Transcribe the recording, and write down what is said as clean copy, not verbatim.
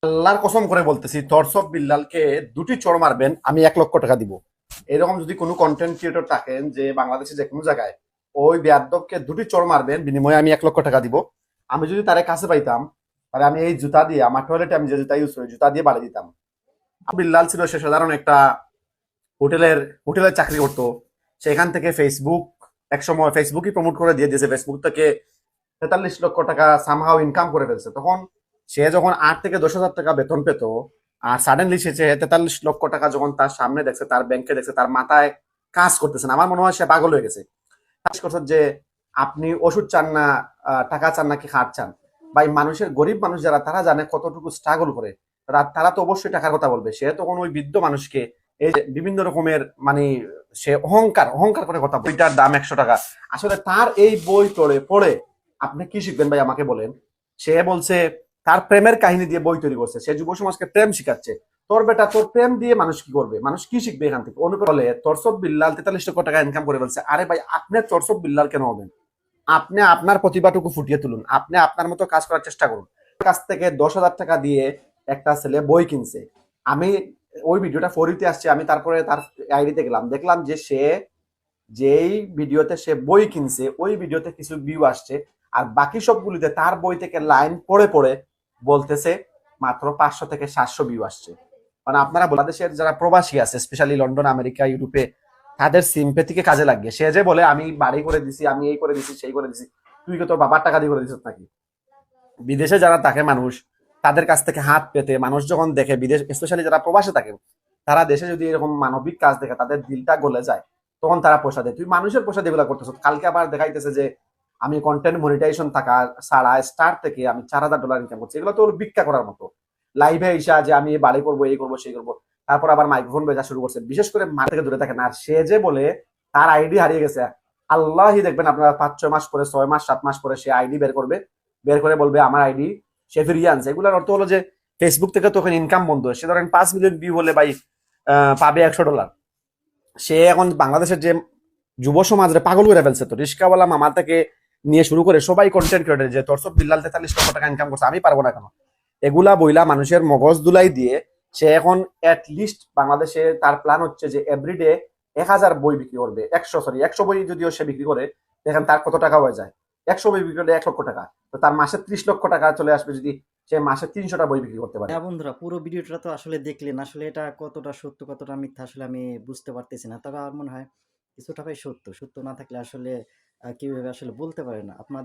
আল্লাহর কসম করে বলতেছি, তরসব বিল্লালকে দুটি চড় মারবেন, আমি 1 লক্ষ টাকা দিব। এরকম যদি কোনো কন্টেন্ট ক্রিয়েটর থাকেন যে বাংলাদেশে যে কোনো জায়গায়, ওই বেয়াদবকে দুটি চড় মারবেন, বিনিময়ে আমি 1 লক্ষ টাকা দিব। আমি যদি তারে কাছে পাইতাম, তাহলে আমি এই জুতা দিয়ে, আমার টয়লেটে আমি যে জুতা ইউজ করি, জুতা দিয়ে বাড়ি দিতাম। বিল্লাল ছিল সে সাধারণ একটা হোটেলের হোটেলের চাকরি করতো। সেখান থেকে ফেসবুক, একসময় ফেসবুকই প্রমোট করে দিয়ে দিয়েছে, ফেসবুক থেকে 43 লক্ষ টাকা সামহাও ইনকাম করে ফেলছে। তখন সে যখন 8 থেকে 10 হাজার টাকা বেতন পেত, আর সাডেনলি সে 43 লক্ষ টাকা যখন তার সামনে দেখছে, তার ব্যাংকে দেখছে, তার মাথায় কাজ করতেছে না। আমার মনে হয় সে পাগল হয়ে গেছে। কাজ করছে যে আপনি ওষুধ চান না, টাকা চান নাকি খাট চান? ভাই, মানুষের গরিব মানুষ যারা, তারা জানে কতটুকু স্ট্রাগল করে। তারা তো অবশ্যই টাকার কথা বলবে। সে তখন ওই বৃদ্ধ মানুষকে এই যে বিভিন্ন রকমের মানে সে অহংকার অহংকার করে কথা, বইটার দাম 100 টাকা। আসলে তার এই বই পড়ে আপনি কি শিখবেন ভাই, আমাকে বলেন। সে বলছে তার প্রেমের কাহিনী দিয়ে বই তৈরি করছে, সে যুব সমাজকে প্রেম শিখাচ্ছে। তোর বেটা, তোর প্রেম দিয়ে মানুষ কি করবে? মানুষ কি শিখবে এখান থেকে? অনুপ্রেরণা বলে তরসব বিল্লাল 43 লক্ষ টাকা ইনকাম করে ফেলছে। আরে ভাই, আপনি তরসব বিল্লাল কেন হবেন? আপনি আপনার প্রতিভাটুকু ফুটিয়ে তুলুন, আপনি আপনার মতো কাজ করার চেষ্টা করুন। কাছ থেকে 10,000 টাকা দিয়ে একটা ছেলে বই কিনছে। আমি ওই ভিডিওটা ফরিতে আসছে, আমি তারপরে তার আইডিতে গেলাম, দেখলাম যে সে যেই ভিডিওতে সে বই কিনছে, ওই ভিডিওতে কিছু ভিউ আসছে, আর বাকি সবগুলিতে তার বই থেকে লাইন পড়ে পড়ে বলতেছে মাত্র 500 থেকে 700 ভিউ আসছে। মানে আপনারা বাংলাদেশের যারা প্রবাসী আছে, স্পেশালি লন্ডন, আমেরিকা, ইউরোপে, তাদের সিম্পেথিকে কাজে লাগিয়ে সে যে বলে আমি বাড়ি করে দিছি, আমি এই করে দিছি, সেই করে দিছি। তুই কি তোর বাবার টাকা দিয়ে করে দিছিস নাকি? বিদেশে যারা থাকে মানুষ, তাদের কাছ থেকে হাত পেতে মানুষ যখন দেখে, বিদেশ স্পেশালি যারা প্রবাসে থাকে, তারা দেশে যদি এরকম মানবিক কাজ দেখে, তাদের দিলটা গলে যায়। তখন তারা পয়সা দেয়। তুই মানুষের পয়সা দিয়ে এগুলা করতেছ। কালকে আবার দেখাইতেছে যে আমি কন্টেন্ট মনিটাইজেশন থাকা ছাড়া স্টার থেকে আমি $4,000 ইনকাম করছি। এগুলো তো ওর ভিক্ষা করার মতো। লাইভে এসা যে আমি বাড়ি করবো, এই করবো, সেই করবো, তারপর আবার মাইক্রোফোন বেচা শুরু করছে। বিশেষ করে মা থেকে দূরে থাকে না। আর সে যে বলে তার আইডি হারিয়ে গেছে, আল্লাহই দেখবেন আপনারা 5-6 মাস পরে, 6 মাস 7 মাস পরে সে আইডি বের করবে, বের করে বলবে আমার আইডি সে ফিরিয়ে আনছে। এগুলোর অর্থ হলো যে ফেসবুক থেকে তখন ইনকাম বন্ধ। সে ধরেন 5 মিলিয়ন ভিউ হলে ভাই পাবে $100। সে এখন বাংলাদেশের যে যুব সমাজরে পাগল করে ফেলছে। তো রিস্কাওয়ালা মামা থেকে নিয়ে শুরু করে সবাই কন্টেন্ট ক্রিয়েটর, যে তরসব বিল্লাল 43 লক্ষ টাকা ইনকাম করছে, আমি পারবো না কেন? এগুলা বইলা মানুষের মগজ দুলাই দিয়ে সে এখন লিস্ট বাংলাদেশে তার প্ল্যান হচ্ছে যে এভরিডে 1,000 বই বিক্রি করবে। 100 বই যদিও সে বিক্রি করে, দেখেন তার কত টাকা হয়ে যায়। 100 বই বিক্রি করলে 1 লক্ষ টাকা, তো তার মাসে 30 লক্ষ টাকা চলে আসবে যদি সে মাসে 300টা বই বিক্রি করতে পারে। হ্যাঁ বন্ধুরা, পুরো ভিডিওটা তো আসলে দেখলেন। আসলে এটা কতটা সত্য কতটা মিথ্যা আসলে আমি বুঝতে পারতেছি না। তবে আমার মনে হয় কিছুটা ভাই সত্য। সত্য না থাকলে আসলে কেউ এভাবে আসলে বলতে পারে না। আপনার